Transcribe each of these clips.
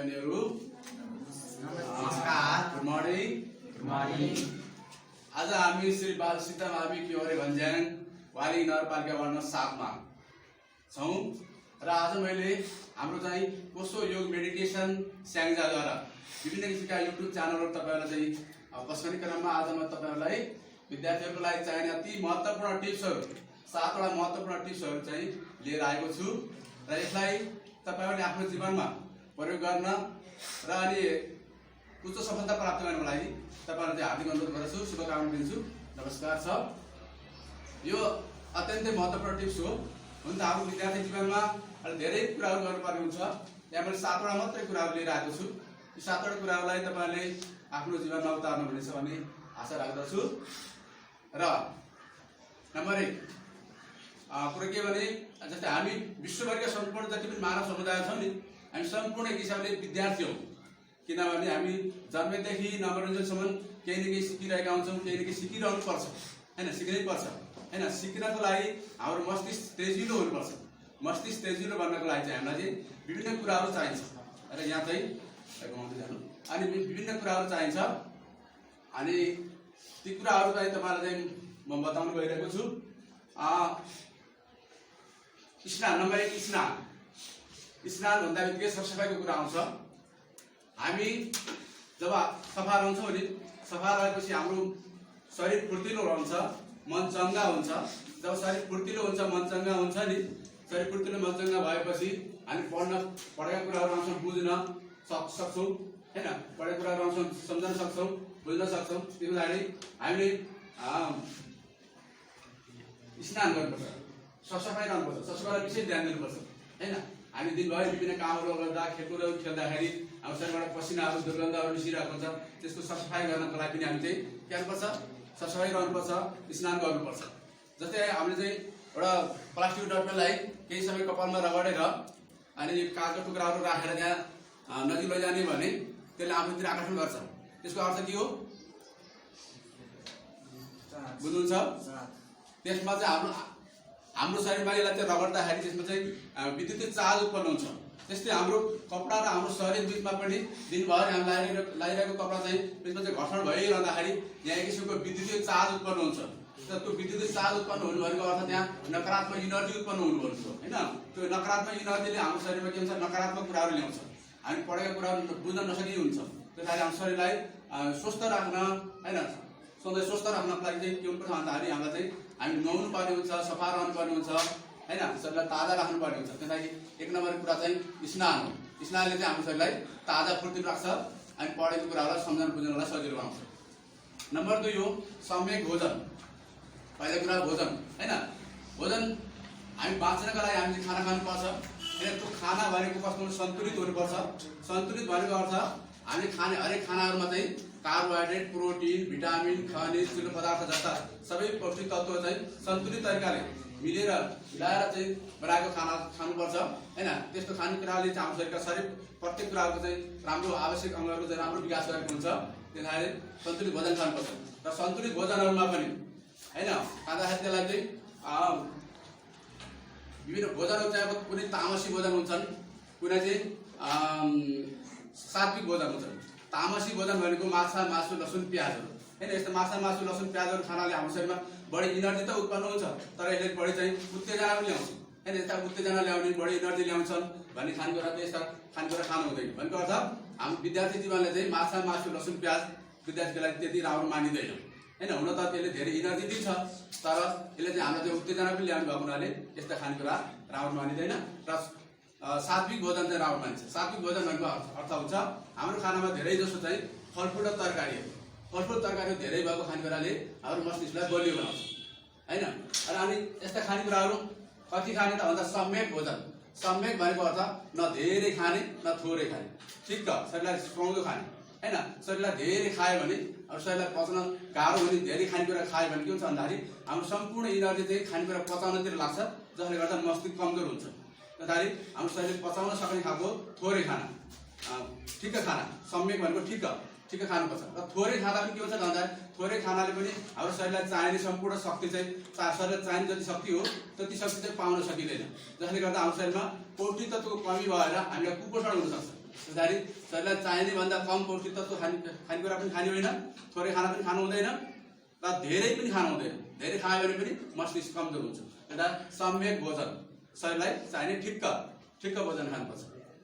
बहिनीहरू नमस्कार। Good morning. आज हामी श्री बाल सीतामावी क्योरे भन्ज्याङ वाली नगरपालिका वार्ड 7 मा छौं र आज मैले हाम्रो चाहिँ कोसो योग मेडिटेसन स्याङ्जाद्वारा विभिन्न किसिमका युट्युब च्यानलहरु तपाईहरुलाई चाहिँ पस्कने क्रममा आज म तपाईहरुलाई विद्यार्थीहरुको लागि चाहिने अति महत्त्वपूर्ण टिप्सहरु 7 वटा महत्त्वपूर्ण टिप्सहरु चाहिँ लिएर आएको छु र यसलाई तपाईहरुले आफ्नो जीवनमा प्रयोग गर्न र अनि उच्च सफलता प्राप्त गर्नको लागि तपाईहरुलाई हार्दिक अनुरोध गर्छु, शुभकामना दिन्छु। नमस्कार छ। यो अत्यन्तै महत्त्वपूर्ण टिप्स हो। हुन त हाम्रो विद्यार्थी जीवनमा धेरै कुराहरु गर्नुपर्ने हुन्छ। यहाँ मैले 7 वटा मात्रै कुराहरु लिएर आएको छु। यी 7 वटा कुराहरुलाई तपाईहरुले आफ्नो जीवनमा उतार्नुहुनेछ भन्ने आशा राख्दछु। र नम्बर 1 कुरा के भने जस्तै हामी विश्वभरिका सम्पूर्ण जति पनि मानव समुदाय छौं नि, हामी सम्पूर्ण एक हिसाबले विद्यार्थी हौं। किनभने हामी जन्मेदेखि नवरञ्जनसम्म केही न केही सिकिरहेका हुन्छौं, केही न केही सिकिरहनु पर्छ हैन, सिक्नै पर्छ हैन। सिक्नको लागि हाम्रो मस्तिष्क तेजिलो हुनुपर्छ। मस्तिष्क तेजिलो बन्नको लागि चाहिँ हामीलाई चाहिँ विभिन्न कुराहरु चाहिन्छ। र यहाँ चाहिँ गाउँदै जानु अनि विभिन्न कुराहरु चाहिन्छ। अनि ती कुराहरु चाहिँ तपाईहरुलाई चाहिँ म बताउन गइरहेको छु। स्नान। नम्बर 1 स्नान। स्नान भन्दा बित्तिकै सरसफाइको कुरा आउँछ। हामी जब सफा रहन्छौं नि, सफा रहेपछि हाम्रो शरीर फुर्तिलो रहन्छ, मन चंगा हुन्छ। जब शरीर फुर्तिलो हुन्छ, मन चंगा हुन्छ नि, शरीर फुर्तिलो मन चंगा भएपछि हामी पढेका कुराहरु आउँछन् बुझ्न सक्छौं हैन, पढेका कुराहरु आउँछन् सम्झन सक्छौं, बुझ्न सक्छौं। त्यसैले हामीले स्नान गर्नुपर्छ, सरसफाइ गर्नुपर्छ, सरसफाइलाई विशेष ध्यान दिनुपर्छ हैन। हामी दिनभरि विभिन्न कामहरु गर्दा खेलकुदहरू खेल्दाखेरि हाम्रो शरीरबाट पसिनाहरु दुर्गन्धहरु निस्किरहेको हुन्छ। त्यसको सरसफाइ गर्नको लागि पनि हामी चाहिँ के गर्नुपर्छ, सरसफाइ गर्नुपर्छ, स्नान गर्नुपर्छ। जस्तै हामीले चाहिँ एउटा प्लास्टिक डब्बालाई केही समय कपालमा रगडेर अनि कागजको टुक्राहरु राखेर त्यहाँ नजिक लैजाने भने त्यसले आफूतिर आकर्षण गर्छ। त्यसको अर्थ के हो बुझ्नुहुन्छ? त्यसमा चाहिँ हाम्रो शरीरमा यसलाई चाहिँ रगड्दाखेरि त्यसमा चाहिँ विद्युतीय चार्ज उत्पन्न हुन्छ। त्यस्तै हाम्रो कपडा र हाम्रो शरीर बीचमा पनि दिनभरि हामी लागिरहेको कपडा चाहिँ त्यसमा चाहिँ घर्षण भइरहँदाखेरि यहाँ एक किसिमको विद्युतीय चार्ज उत्पन्न हुन्छ। त्यो विद्युतीय चार्ज उत्पन्न हुनु भनेको अर्थ त्यहाँ नकारात्मक एनर्जी उत्पन्न हुनु भनेको हैन। त्यो नकारात्मक एनर्जीले हाम्रो शरीरमा के हुन्छ, नकारात्मक कुराहरु ल्याउँछ। हामी पढेका कुराहरु बुझ्न नसकिने हुन्छ। त्यसैले हाम्रो शरीरलाई स्वस्थ राख्न हैन, सधैँ स्वस्थ राख्नको लागि चाहिँ के हुनुपर्छ भन्दाखेरि हामीलाई चाहिँ हामी नुहाउनु पर्ने हुन्छ, सफा रहनु पर्ने हुन्छ हैन, शरीरलाई ताजा राख्नु पर्ने हुन्छ। त्यसैले 1 नम्बर कुरा चाहिँ स्नान हो। स्नानले चाहिँ हाम्रो शरीरलाई ताजा फुर्ती राख्छ अनि पढेको कुराहरुलाई सम्झन बुझ्नलाई सजिलो बनाउँछ। नम्बर 2 हो सम्यक भोजन। पहिलो कुरा भोजन हैन। भोजन हामी बाँच्नका लागि हामीले खाना खानुपर्छ हैन। त्यो खाना भनेको कस्तो सन्तुलित हुनुपर्छ। सन्तुलित भनेको अर्थ हामीले खाने हरेक खानाहरुमा चाहिँ कार्बोहाइड्रेट, प्रोटिन, भिटामिन, खनिज, तेल पदार्थ जस्ता सबै पौष्टिक तत्त्व चाहिँ सन्तुलित तरिकाले मिलेर मिलाएर चाहिँ बनाएको खाना खानुपर्छ हैन। त्यस्तो खानेकुराले चाहिँ हाम्रो शरीर प्रत्येक कुराको चाहिँ राम्रो आवश्यक अंगहरुको चाहिँ राम्रो विकास गरेको हुन्छ। त्यसैले सन्तुलित भोजन खानुपर्छ। र सन्तुलित भोजनहरुमा पनि हैन खाँदाखेरि त्यसलाई चाहिँ विभिन्न भोजनहरु चाहिँ कुनै तामसी भोजन हुन्छन्, कुनै चाहिँ सात्विक भोजन हुन्छन्। तामसी भोजन भनेको माछा, मासु, लसुन, प्याजहरु हैन। यस्तो माछा, मासु, लसुन, प्याजहरु खानाले हाम्रो शरीरमा बढी एनर्जी त उत्पन्न हुन्छ, तर यसले बढी चाहिँ उत्तेजना पनि ल्याउँछ हैन। यस्ता उत्तेजना ल्याउने, बढी एनर्जी ल्याउँछन् भन्ने खानेकुरा त्यस्ता खानेकुरा खानु हुँदैन। भनेको अर्थ हाम्रो विद्यार्थी जीवनले चाहिँ माछा, मासु, लसुन, प्याज विद्यार्थीको लागि त्यति राम्रो मानिदैन हैन। हुन त त्यसले धेरै एनर्जी दिन्छ, तर यसले चाहिँ हामीलाई चाहिँ उत्तेजना पनि ल्याउने भएको हुनाले यस्ता खानेकुरा राम्रो मानिदैन। र सात्विक भोजन चाहिँ राम्रो मानिन्छ। सात्विक भोजन भनेको अर्थ हुन्छ हाम्रो खानामा धेरै जसो चाहिँ फलफुल र तरकारीहरु, फलफुल तरकारी धेरै भएको खानेकुराले हाम्रो मस्तिष्कलाई बलियो बनाउँछ हैन। अनि यस्ता खानेकुराहरु कति खाने त भन्दा सम्यक भोजन। सम्यक भनेको अर्थ न धेरै खाने न थोरै खाने, ठिक्क शरीरलाई सुहाउँदो खाने हैन। शरीरलाई धेरै खायो भने अब शरीरलाई पचाउन गाह्रो हुने धेरै खानेकुरा खायो भने के हुन्छ भन्दाखेरि हाम्रो सम्पूर्ण एनर्जी चाहिँ खानेकुरा पचाउनतिर लाग्छ, जसले गर्दा मस्तिष्क कमजोर हुन्छ। त्यसैले हाम्रो शरीरले पचाउन सक्ने खालको थोरै खाना, ठिक्क खाना, सम्यक भनेको ठिक्क खानुपर्छ। र थोरै खाँदा पनि के हुन्छ भन्दा थोरै खानाले पनि हाम्रो शरीरलाई चाहिने सम्पूर्ण शक्ति चाहिँ शरीरलाई चाहिने जति शक्ति हो त्यति शक्ति चाहिँ पाउन सकिँदैन, जसले गर्दा हाम्रो शरीरमा पौष्टिक तत्त्वको कमी भएर हामीलाई कुपोषण हुन सक्छ। त्यसरी शरीरलाई चाहिने भन्दा कम पौष्टिक तत्त्व खानेकुरा पनि खानु होइन, थोरै खाना पनि खानु हुँदैन र धेरै पनि खानु हुँदैन। धेरै खायो भने पनि मस्तिष्क कमजोर हुन्छ। एउटा सम्यक भोजन, शरीरलाई चाहिने ठिक्क भोजन खानुपर्छ।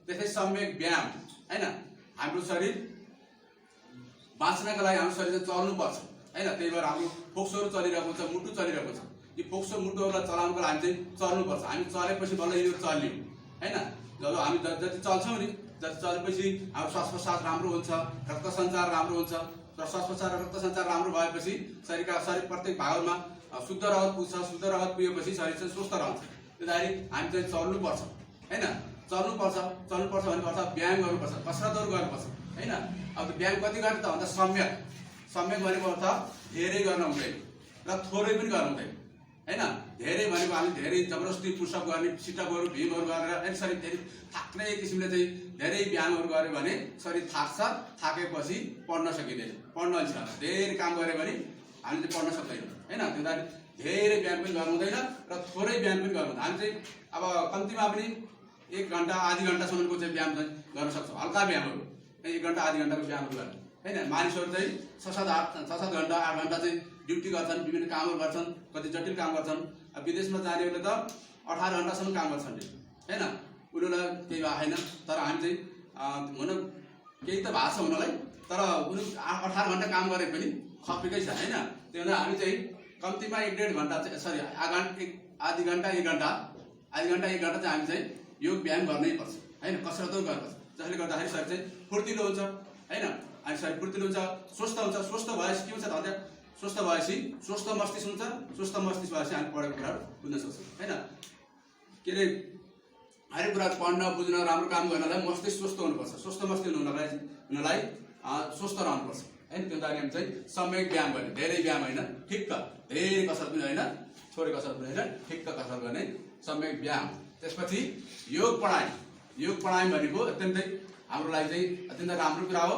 त्यसै सम्यक व्यायाम हैन, हाम्रो शरीर बाँच्नका लागि हाम्रो शरीर चल्नुपर्छ हैन। त्यही भएर हाम्रो फोक्सोहरू चलिरहेको छ, मुटु चलिरहेको छ। यी फोक्सो मुटुहरूलाई चलाउनको लागि चाहिँ चल्नुपर्छ। हामी चलेपछि बल्ल यिनीहरू चल्यो हैन। जब हामी जति चल्छौँ नि, जति चलेपछि हाम्रो श्वास प्रश्वास राम्रो हुन्छ, रक्त सञ्चार राम्रो हुन्छ र श्वास प्रश्वास र रक्त सञ्चार राम्रो भएपछि शरीर प्रत्येक भागमा शुद्ध रगत पुग्छ। शुद्ध रगत पुगेपछि शरीर चाहिँ स्वस्थ रहन्छ। त्यसैले हामी चाहिँ चल्नुपर्छ हैन। चल्नुपर्छ भनेको अर्थ व्यायाम गर्नुपर्छ, कसरतहरू गर्नुपर्छ हैन। अब व्यायाम कति गर्ने त भन्दा सम्यक भनेको अर्थ धेरै गर्न हुँदैन र थोरै पनि गर्नु हुँदैन हैन। धेरै भनेको हामी धेरै जबरजस्ती पुसअप गर्ने, सिटअपहरू भीमहरू गरेर शरीर धेरै थाक्ने किसिमले चाहिँ धेरै व्यायामहरू गऱ्यो भने शरीर थाक्छ। थाकेपछि पढ्न सकिँदैन, पढ्न अल्छी। धेरै काम गऱ्यो भने हामीले चाहिँ पढ्न सक्दैनौँ हैन। त्यसलाई धेरै व्यायाम पनि गर्नु हुँदैन र थोरै व्यायाम पनि गर्नु हुँदैन। हामी चाहिँ अब कम्तीमा पनि 1 घण्टा आधी घण्टासम्मको चाहिँ व्यायाम चाहिँ गर्न सक्छौँ। हल्का व्यायामहरू 1 घण्टा आधी घण्टाको व्यायामहरू गर्ने हैन। मानिसहरू चाहिँ 6-7 घण्टा 8 घण्टा चाहिँ ड्युटी गर्छन्, विभिन्न कामहरू गर्छन्, कति जटिल काम गर्छन्। अब विदेशमा जानेहरूले त 18 घण्टासम्म काम गर्छन् हैन। उनीहरूलाई केही भएन, तर हामी चाहिँ हुन केही त भएको छ उनीहरूलाई, तर उनीहरू 18 घण्टा काम गरे पनि खपेकै छ हैन। त्यही भएर हामी चाहिँ कम्तीमा 1-1.5 घण्टा चाहिँ आधी घण्टा 1 घण्टा चाहिँ हामी चाहिँ योग व्यायाम गर्नै पर्छ हैन। कसरतहरू गर्नुपर्छ, जसले गर्दाखेरि शरीर चाहिँ फुर्तिलो हुन्छ हैन। अनि शरीर फुर्तिलो हुन्छ, स्वस्थ हुन्छ। स्वस्थ भएपछि के हुन्छ भन्दा स्वस्थ भएपछि स्वस्थ मस्तिष्क हुन्छ। स्वस्थ मस्तिष्क भएपछि हामी पढेको कुराहरू बुझ्न सक्छौँ हैन। के अरे हरेक कुरा पढ्न बुझ्न राम्रो काम गर्नलाई मस्तिष्क स्वस्थ हुनुपर्छ। स्वस्थ मस्तिष्क हुनलाई स्वस्थ रहनुपर्छ हैन। त्यो लागि हामी चाहिँ सम्यक व्यायाम गर्ने, धेरै व्यायाम होइन, ठिक्क, धेरै कसरत पनि होइन, थोरै कसरत पनि होइन, ठिक्क कसरत गर्ने सम्यक व्यायाम। त्यसपछि योग प्राणायाम भनेको अत्यन्तै हाम्रो लागि चाहिँ अत्यन्त राम्रो कुरा हो।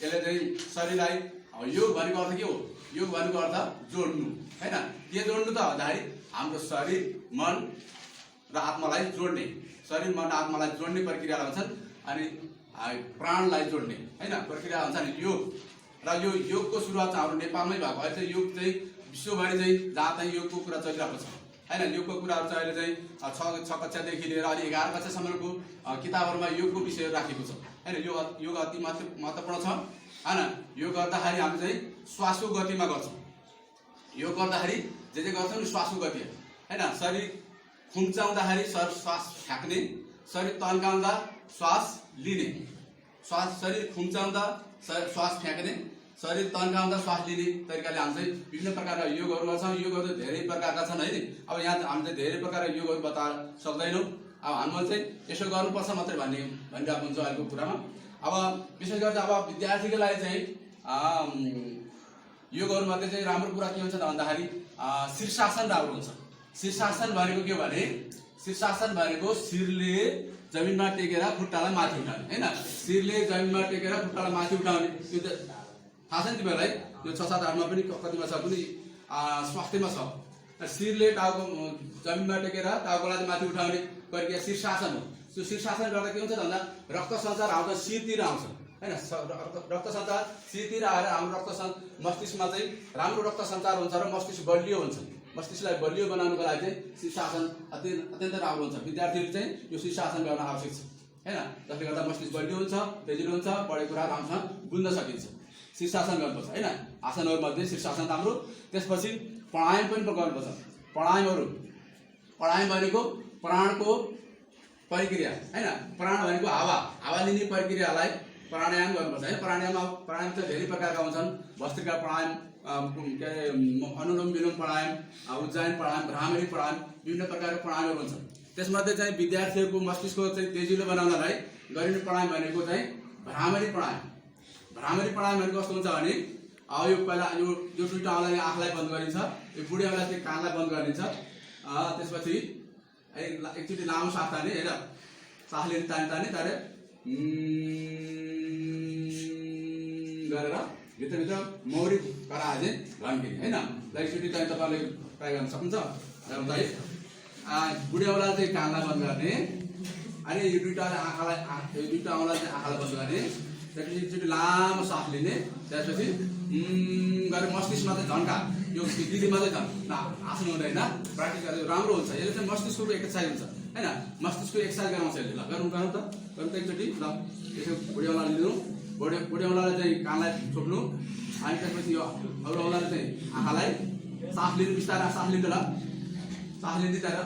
यसले चाहिँ शरीरलाई योग भनेको अर्थ के हो? योग भनेको अर्थ जोड्नु हैन। के जोड्नु त भन्दाखेरि हाम्रो शरीर मन र आत्मालाई जोड्ने, शरीर मन आत्मालाई जोड्ने प्रक्रियालाई भन्छन्। अनि प्राणलाई जोड्ने हैन प्रक्रिया भन्छ नि योग। र यो योगको सुरुवात चाहिँ हाम्रो नेपालमै भएको। अहिले चाहिँ योग चाहिँ विश्वभरि चाहिँ जहाँ चाहिँ योगको कुरा चलिरहेको छ हैन। योगको कुराहरू चाहिँ अहिले चाहिँ 6 कक्षादेखि लिएर अहिले 11 कक्षासम्मको किताबहरूमा योगको विषयहरू राखेको छ हैन। योग अति महत्त्वपूर्ण छ हैन। योग गर्दाखेरि हामी चाहिँ श्वासको गतिमा गर्छौँ। योग गर्दाखेरि जे गर्छौँ नि श्वासको गति हैन। शरीर खुम्चाउँदाखेरि श्वास फ्याँक्ने, शरीर तन्काउँदा श्वास लिने, शरीर खुम्चाउँदा श्वास फ्याँक्ने, शरीर तन्काउँदा श्वास लिने तरिकाले हामी चाहिँ विभिन्न प्रकारका योगहरू गर्छौँ। योगहरू धेरै प्रकारका छन् है। अब यहाँ हामी चाहिँ धेरै प्रकारका योगहरू बताउन सक्दैनौँ। अब हामीमा चाहिँ यसो गर्नुपर्छ मात्रै भनिरहेको हुन्छ अहिलेको कुरामा। अब विशेष गरी अब विद्यार्थीको लागि चाहिँ योगहरूमध्ये चाहिँ राम्रो कुरा के हुन्छ त भन्दाखेरि शीर्षासन राम्रो हुन्छ। शीर्षासन भनेको के भने शीर्षासन भनेको शिरले जमिनमा टेकेर खुट्टालाई माथि उठाउने हैन। शिरले जमिनमा टेकेर खुट्टालाई माथि उठाउने, त्यो थाहा छ नि तिमीहरूलाई? यो 6-7-8मा पनि कतिमा छ पनि स्वास्थ्यमा छ। शिरले टाउको जमिनमा टेकेर टाउकोलाई माथि उठाउने प्रक्रिया शीर्षासन हो। त्यो शीर्षासन गर्दा के हुन्छ भन्दा रक्त सञ्चार आउँछ शिरतिर आउँछ हैन। रक्त सञ्चार शिरतिर आएर हाम्रो मस्तिष्कमा चाहिँ राम्रो रक्त सञ्चार हुन्छ र मस्तिष्क बलियो हुन्छ। मस्तिष्कलाई बलियो बनाउनको लागि चाहिँ शीर्षासन अत्यन्त राम्रो हुन्छ। विद्यार्थीहरूले चाहिँ यो शीर्षासन गर्न आवश्यक छ हैन। जसले गर्दा मस्तिष्क बलियो हुन्छ, तेजिलो हुन्छ, पढेको कुरा राम्रोसँग बुझ्न सकिन्छ। शीर्षासन गर्नुपर्छ हैन। आसनहरूमध्ये शीर्षासन राम्रो। त्यसपछि प्राणायाम पनि गर्नुपर्छ। प्राणायाम भनेको प्राणको प्रक्रिया हैन। प्राण भनेको हावा लिने प्रक्रियालाई प्राणायाम गर्नुपर्छ है। प्राणायाम चाहिँ धेरै प्रकारका हुन्छन्। भस्त्रिका प्राणायाम, के अरे अनुलोम विलोम प्राणायाम, उज्जायन प्राणायाम, भ्रामरी प्राणायाम, विभिन्न प्रकारका प्राणायामहरू हुन्छन्। त्यसमध्ये चाहिँ विद्यार्थीहरूको मस्तिष्कको चाहिँ तेजिलो बनाउनलाई गरिने प्राणायाम भनेको चाहिँ भ्रामरी प्राणायाम। भ्रामरी प्राणायाम भनेको कस्तो हुन्छ भने यो पहिला यो दुईटा औँलाले आँखलाई बन्द गरिन्छ, यो बुढी औँला चाहिँ कानलाई बन्द गरिन्छ। त्यसपछि एकचोटि लामो सास तान्ने होइन, सास लिने तान्ने तारे गरेर भित्रभित्र मौरी कराए चाहिँ घन्किने होइन। एकचोटि चाहिँ तपाईँले ट्राई गर्न सक्नुहुन्छ। बुढी औँला चाहिँ कानलाई बन्द गर्ने, अनि यो दुईटा आँखालाई यो दुईटा औँला चाहिँ आँखालाई बन्द गर्ने त्यसपछि एकचोटि लामो सास लिने त्यसपछि गरेर मस्तिष्कमा चाहिँ झन्का यो दिदीमा चाहिँ झन् आसन हुँदैन प्र्याक्टिस गरेर राम्रो हुन्छ यसले चाहिँ मस्तिष्कको एक्सर्साइज हुन्छ हैन मस्तिष्कको एक्सर्साइज गराउँछ यसले ल गरौँ त एकचोटि ल यसो बुढी औँला लिनु बुढी औँलाले चाहिँ कानलाई छोप्नु अनि त्यसपछि यो अरू औँलाले चाहिँ आँखालाई सास लिनु बिस्तारै सास लिनु ल सास लिँदै तर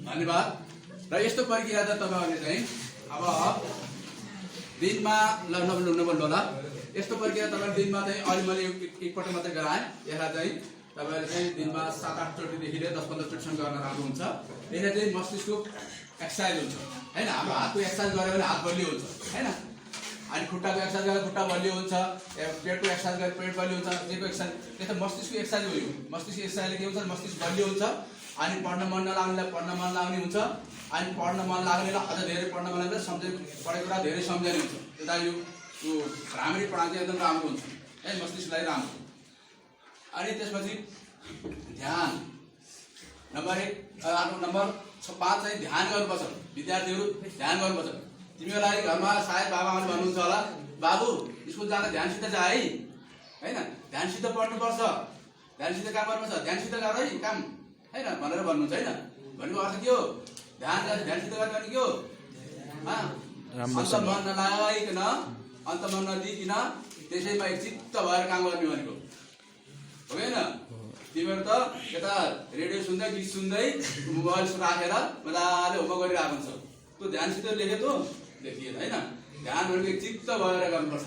धन्यवाद र यस्तो प्रक्रिया त तपाईहरुले चाहिँ अब दिनमा नबोल्नु होला यस्तो प्रक्रिया तपाईहरु दिनमा चाहिँ अलि मैले एकपटक मात्रै गराए यसलाई चाहिँ तपाईहरुले चाहिँ दिनमा 7-8 चोटिदेखि लिएर 10-15 चोटिसम्म गर्न राम्रो हुन्छ यसले चाहिँ मस्तिष्कको एक्सर्साइज हुन्छ हैन हाम्रो हातको एक्सर्साइज गर्यो भने हात बलियो हुन्छ हैन अनि खुट्टाको एक्सर्साइज गर्दा खुट्टा बलियो हुन्छ पेटको एक्सर्साइज गर्दा पेट बलियो हुन्छ जेको एक्सर्साइज त्यस्तो मस्तिष्कको एक्सर्साइज हो यो मस्तिष्क एक्सर्साइजले के हुन्छ मस्तिष्क बलियो हुन्छ अनि पढ्न मन नलाग्नेलाई पढ्न मन लाग्ने हुन्छ अनि पढ्न मन लाग्नेलाई अझ धेरै पढ्न मन लाग्ने पढेको कुरा धेरै सम्झने हुन्छ त्यता यो भ्रामरी पढाइ चाहिँ एकदम राम्रो हुन्छ है मस्तिष्कलाई राम्रो अनि त्यसपछि ध्यान नम्बर 5 चाहिँ ध्यान गर्नुपर्छ विद्यार्थीहरू ध्यान गर्नुपर्छ तिमीहरूलाई घरमा सायद बाबाआमाले भन्नुहुन्छ होला बाबु स्कुल जाँदा ध्यानसित जा है हैन ध्यानसित पढ्नुपर्छ ध्यानसित काम गर्नुपर्छ ध्यानसित गर है काम हैन भनेर भन्नुहुन्छ हैन भनेको अर्थ के हो ध्यानसित गर्ने के हो अन्त मन नलागिकन अन्त मन नदिइकन त्यसैमा चित्त भएर काम गर्ने भनेको हो हैन तिमीहरू त यता रेडियो सुन्दै गीत सुन्दै मोबाइल राखेर मजाले होमवर्क गरिरहेको हुन्छ त्यो ध्यानसित लेखे त देखिएन हैन ध्यान भनेको चित्त भएर गर्नुपर्छ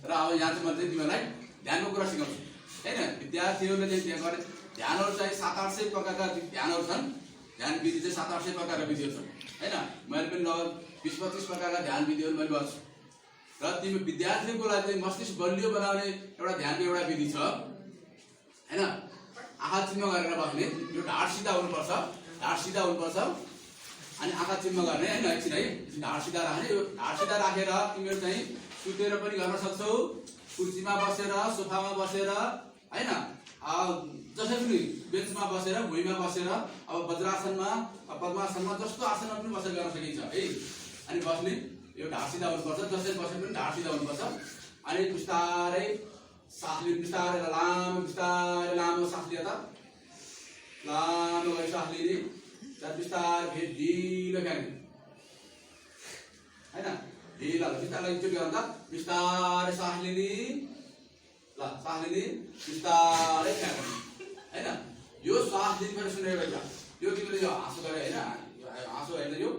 र अब यहाँ चाहिँ म चाहिँ तिमीहरूलाई ध्यानको कुरा सिकाउँछु हैन विद्यार्थीहरूले चाहिँ त्यहाँ गरे ध्यानहरू चाहिँ 700-800 प्रकारका ध्यानहरू छन् ध्यान विधि चाहिँ 700-800 प्रकारका विधिहरू छन् हैन मैले पनि लगभग 20-25 प्रकारका ध्यान विधिहरू मैले गर्छु र तिमी विद्यार्थीको लागि चाहिँ मस्तिष्क बलियो बनाउने एउटा ध्यानको एउटा विधि छ हैन आँखा चिम्म गरेर बस्ने यो ढाड सिधा हुनुपर्छ अनि आँखा चिम्म गर्ने हैन एकछिन है ढाड सिधा राख्ने यो ढाड सिधा राखेर तिमीहरू चाहिँ सुतेर पनि गर्न सक्छौ कुर्सीमा बसेर सोफामा बसेर हैन जसै पनि बेन्चमा बसेर भुइँमा बसेर अब वज्रासनमा पद्मासनमा जस्तो आसनमा पनि बसेर गर्न सकिन्छ है अनि बस्ने यो ढाड सिधा हुनुपर्छ जसै बसे पनि ढाड सिधा हुनुपर्छ अनि बिस्तारै सास लिनु बिस्तारै लामो सास लिएर लामो गरी सास लिने त्यहाँ बिस्तारै फेरि ढिलो फ्याँक्ने हैन ढिलो बिस्तारै एकचोटि गर्दा बिस्तारै सास लिने ल सास लिने बिस्तारै फ्याँक्ने हैन यो सास लिने सुनेको बेला यो तिमीले यो हाँसो गरे हैन हाँसो होइन यो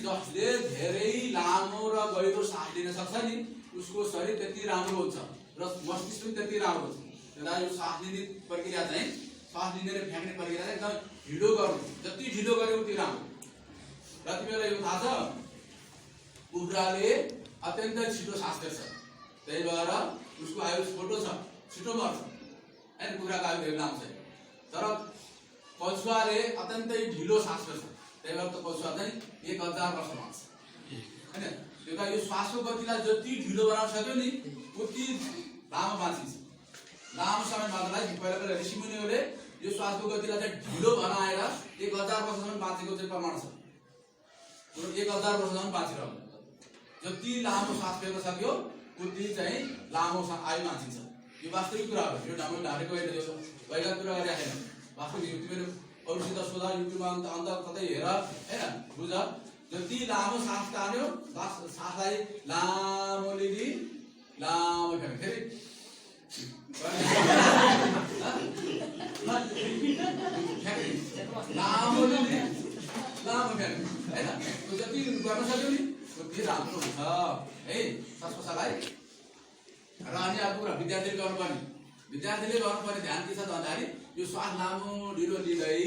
जसले धेरै लामो र गहिरो सास लिन सक्छ नि उसको शरीर त्यति राम्रो हुन्छ र मस्तिष्क पनि त्यति राम्रो हुन्छ त्यता यो सास लिने प्रक्रिया चाहिँ सास लिने र फ्याँक्ने प्रक्रिया चाहिँ एकदम ढिलो गर्नु जति ढिलो गर्यो उति राम्रो र तिमीलाई यो थाहा छ कुखुराले अत्यन्तै छिटो सास फेर्छ त्यही भएर उसको आयु छोटो छ छिटो मर्छ हैन कुखुराको आयु धेरै लामो छ तर कछुवाले अत्यन्तै ढिलो सास फेर्छ त्यही भएर त कछुवा चाहिँ 1000 वर्ष बाँच्छ हैन त्यो यो श्वासको गतिलाई जति ढिलो बनाउन सक्यो नि उति लामो बाँचिन्छ लामो समय बाँच्नलाई पहिला ऋषिमुनिहरूले यो श्वासको गतिलाई चाहिँ ढिलो बनाएर 1000 वर्षसम्म बाँचेको चाहिँ प्रमाण छ 1000 वर्षसम्म बाँचिरहन्छ जति लामो श्वास फेर्न सक्यो उति चाहिँ लामो आयु बाँचिन्छ यो वास्तविक कुरा हो यो हामीले ढालेको होइन यो पहिला कुरा गरेको छैन वास्तविक तिमीहरू अरूसित सोधा युट्युबमा अन्त कतै हेर हैन बुझ जति लामो सास तान्यो सासलाई लामो लिने लामो फ्याँक्ने फेरि लामो लिने लामो फ्याँक्ने हैन त्यो जति गर्न सक्यो नि त्यति राम्रो हुन्छ है सास प्रश्वासलाई र अनि अर्को कुरा विद्यार्थीले गर्नुपर्ने ध्यान के छ भन्दाखेरि यो श्वास लामो ढिलो लिँदै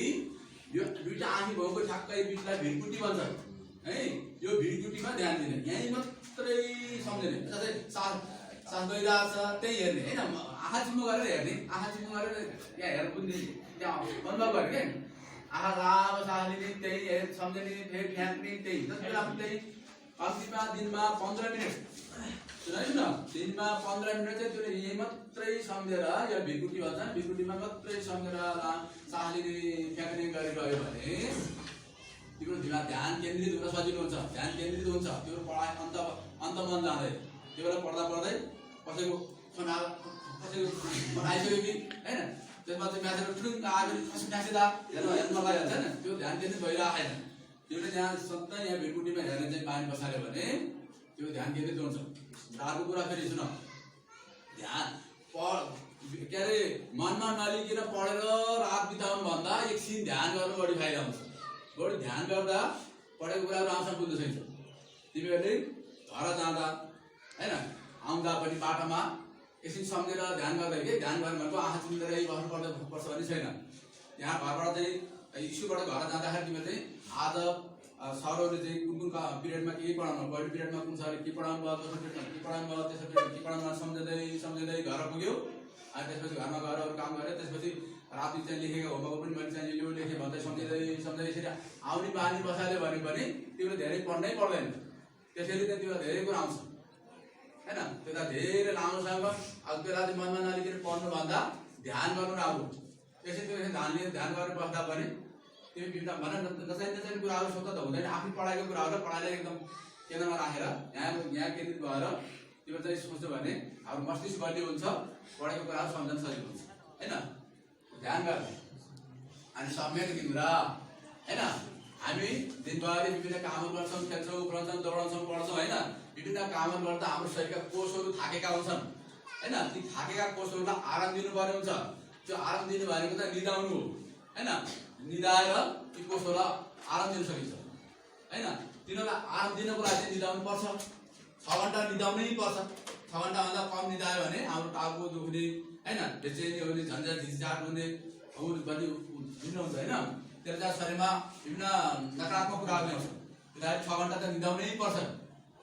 यो दुईटा आँखी भाउको ठ्याक्कै बिचलाई भिडकुटी भन्छ है यो भिडकुटीमा ध्यान दिने यही मात्रै सम्झने जस्तै सास गइरहेको छ त्यही हेर्ने हैन आँखा चिम्म गरेर हेर्ने आँखा चिम्म गरेर यहाँ हेर्नु पनि त्यहाँ अनुभव गर्ने क्या आहा लामो सास लिने त्यही सम्झने फेरि फ्याँक्ने त्यही जति बेला पनि त्यही अन्तिममा दिनमा 15 मिनट सुनाइस् न दिनमा 15 मिनट चाहिँ त्यो यही मात्रै सम्झेर या भिकुटी भन्छ भिकुटीमा मात्रै सम्झेर सास लिने फ्याँक्ने गरिरह्यो भने तिम्रो ध्यान केन्द्रित हुन सजिलो हुन्छ ध्यान केन्द्रित हुन्छ त्यो पढाइ अन्तमा जाँदै त्यो बेला पढ्दा पढ्दै कसैको फोन कसैको आइसक्यो कि होइन त्यसमा चाहिँ म्यासेज ठुङ्ग आयो कसै म्यासेज हेर्न लगाइहाल्छ होइन त्यो ध्यान केन्द्रित भइरहेको छैन त्यसले त्यहाँ सधैँ यहाँ भिडकुटीमा हेर्ने चाहिँ बानी बसाल्यो भने त्यो ध्यान केन्द्रित हुन्छ अर्को कुरा फेरि सुन ध्यान के अरे मनमा नलिकन पढेर रात बिताउनु भन्दा एकछिन ध्यान गर्नु बढी फाइदा हुन्छ बढी ध्यान गर्दा पढेको कुराहरू आउँछ बुझ्न सकिन्छ तिमीहरूले घर जाँदा होइन आउँदा पनि बाटोमा एकछिन सम्झेर ध्यान गर्दै के ध्यान गर्नु भनेको आँखा चिम्लेर पर्छ भन्ने छैन यहाँ घरबाट चाहिँ स्कुलबाट घर जाँदाखेरि तिमीले चाहिँ आज सरहरूले चाहिँ कुन पिरियडमा के पढाउनु पहिलो पिरियडमा कुन सरले के पढाउनु भयो दोस्रो पिरियडमा के पढाउनु भयो तेस्रो पिरियडमा के पढाउनु सम्झँदै घर पुग्यो अनि त्यसपछि घरमा गएर अरू काम गरेँ त्यसपछि राति चाहिँ लेखेको होमवर्क पनि मैले चाहिँ यो लेखेँ भन्दै सम्झँदै यसरी आउने बानी बसाल्यो भने पनि तिमीले धेरै पढ्नै पर्दैन त्यसैले चाहिँ तिमीलाई धेरै कुरा आउँछ होइन त्यो धेरै लामोसँग अब त्यसलाई चाहिँ मनमा नलिकन पढ्नुभन्दा ध्यान गर्नु राम्रो त्यसै त्यो ध्यान गरेर बस्दा पनि तिमी विभिन्न भन नचाहिने कुराहरू सोध्दा त हुँदैन आफ्नो पढाइको कुराहरू पढाइलाई एकदम केन्द्रमा राखेर यहाँ केन्द्रित भएर तिमीले चाहिँ सोच्यो भने अब मस्तिष्क बलियो हुन्छ पढाइको कुराहरू सम्झन सजिलो हुन्छ होइन ध्यान गर्ने अनि सम्यक तिम्रो होइन हामी दिनभरि विभिन्न कामहरू गर्छौँ खेल्छौँ उफ्रन्छौँ दौडाउँछौँ पढ्छौँ होइन विभिन्न कामहरू गर्दा हाम्रो शरीरका कोषहरू थाकेका हुन्छन् होइन ती थाकेका कोषहरूलाई आराम दिनुपर्ने हुन्छ त्यो आराम दिनु भनेको त निदाउनु हो होइन निदाएर ती कोषहरूलाई आराम दिन सकिन्छ होइन तिनीहरूलाई आराम दिनको लागि निदाउनु पर्छ 6 घन्टा निदाउनै पर्छ 6 घन्टाभन्दा कम निदायो भने हाम्रो टाउको दुख्ने होइन बेचैनी हुने झन्झट झिझाट हुने पनि भिन्न हुन्छ होइन त्यसले शरीरमा विभिन्न नकारात्मक कुराहरू ल्याउँछ त्यसलाई 6 घन्टा त निदाउनै पर्छ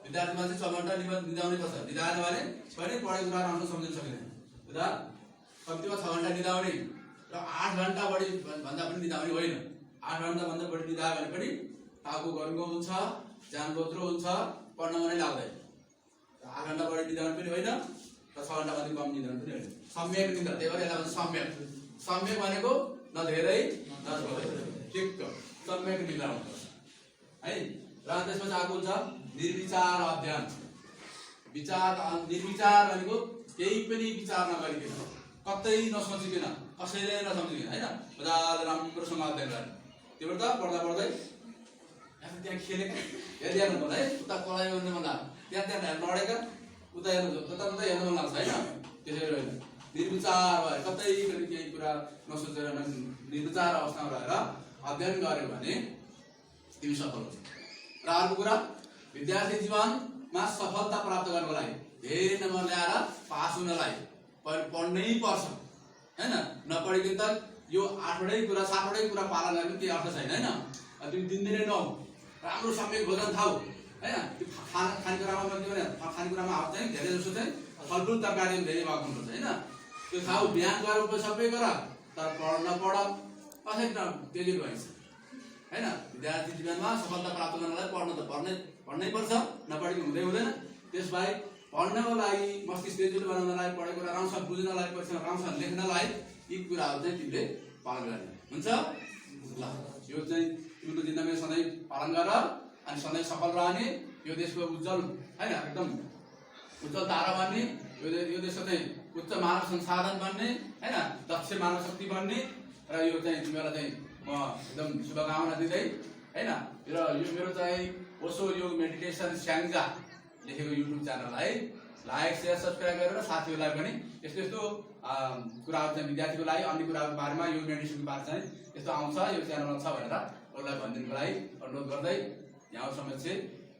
विद्यार्थीमा चाहिँ 6 घन्टा निदाउनै पर्छ निदाएन भने पनि पढेको कुरा राम्रो सम्झिन सकिँदैन र कम्तीमा 6 घन्टा निदाउने र 8 घन्टा बढी भन्दा पनि निदाउने होइन 8 घन्टा भन्दा बढी निदायो भने पनि टाउको गरुङ्गो हुन्छ ज्यान लोत्रो हुन्छ पढ्नमा नै लाग्दैन 8 घन्टा बढी निदाउने पनि होइन र 6 घन्टा भन्दा कम निदाउने पनि होइन सम्यक निद्रा त्यही भएर यसलाई सम्यक सम्यक भनेको न धेरै न थोरै ठिक सम्यक निद्रा हुनुपर्छ है र त्यसपछि आएको हुन्छ निर्विचार अध्ययन निर्विचार भनेको केही पनि विचार नगरिकन कतै नसोचिकन कसैले नसम्झिकन होइन मजाले राम्रोसँग अध्ययन गर्ने त्यो त पढ्दा पढ्दै त्यहाँ खेलेका हेर्दै हेर्नु पर्छ है उता पढाइ गर्नु मन लाग्छ त्यहाँ लडेका उता हेर्नु उता हेर्नु मन लाग्छ होइन त्यसरी होइन निर्विचार भएर कतै केही कुरा नसोचेर निर्विचार अवस्थामा रहेर अध्ययन गर्यो भने तिमी सफल हुन्छ र अर्को कुरा विद्यार्थी जीवनमा सफलता प्राप्त गर्नको लागि धेरै नम्बर ल्याएर पास हुनलाई पढ्नै पर्छ होइन नपढिकन त यो 8वटै कुरा 7वटै कुरा पालन गर्ने केही अर्थ छैन होइन तिमी दिनदिनै नौ राम्रो सम्यक भोजन खाऊ होइन त्यो खानेकुरामा भने खानेकुरामा हात चाहिँ धेरै जस्तो चाहिँ फलफुल तरकारी धेरै भएको हुनुपर्छ होइन त्यो खाऊ बिहान गरेर सबै गर तर नपढ कसै त्यसले भइन्छ होइन विद्यार्थी जीवनमा सफलता प्राप्त गर्नलाई पढ्न त पढ्नै पर्छ नपढेको हुँदैन त्यसबाहेक पढ्नको लागि मस्तिष्क तेजिलो बनाउनलाई पढेको कुरा राम्रोसँग बुझ्नलाई पढ्न राम्रोसँग लेख्नलाई यी कुराहरू चाहिँ तिमीले पालन गर्ने हुन्छ ल यो चाहिँ तिम्रो जिन्दगीमा सधैँ पालन गर अनि सधैँ सफल रहने यो देशको उज्जवल होइन एकदम उज्जवल तारा बन्ने यो देशको चाहिँ उच्च मानव संसाधन बन्ने होइन दक्ष मानव शक्ति बन्ने र यो चाहिँ तिमीलाई चाहिँ म एकदम शुभकामना दिँदै होइन र यो मेरो चाहिँ ओसो योग मेडिटेसन स्याङ्जा लेखेको युट्युब च्यानललाई लाइक सेयर सब्सक्राइब गरेर साथीहरूलाई पनि यस्तो कुराहरू चाहिँ विद्यार्थीको लागि अन्य कुराको बारेमा यो मेडिटेसनको बारे चाहिँ यस्तो आउँछ यो च्यानलमा छ भनेर अरूलाई भनिदिनुको लागि अनुरोध गर्दै यहाँ समक्ष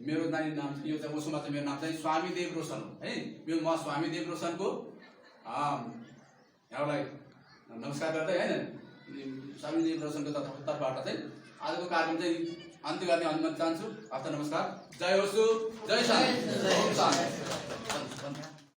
मेरो नानी नाम यो चाहिँ ओसोमा चाहिँ मेरो नाम चाहिँ स्वामी देव रोशन हो है म स्वामी देव रोशनको यहाँलाई नमस्कार गर्दै होइन स्वामी देव रोशनको तर्फबाट चाहिँ आजको कार्यक्रम चाहिँ अन्त्य गर्ने अनुमति चाहन्छु हस्त नमस्कार जय होसु जय शान्ति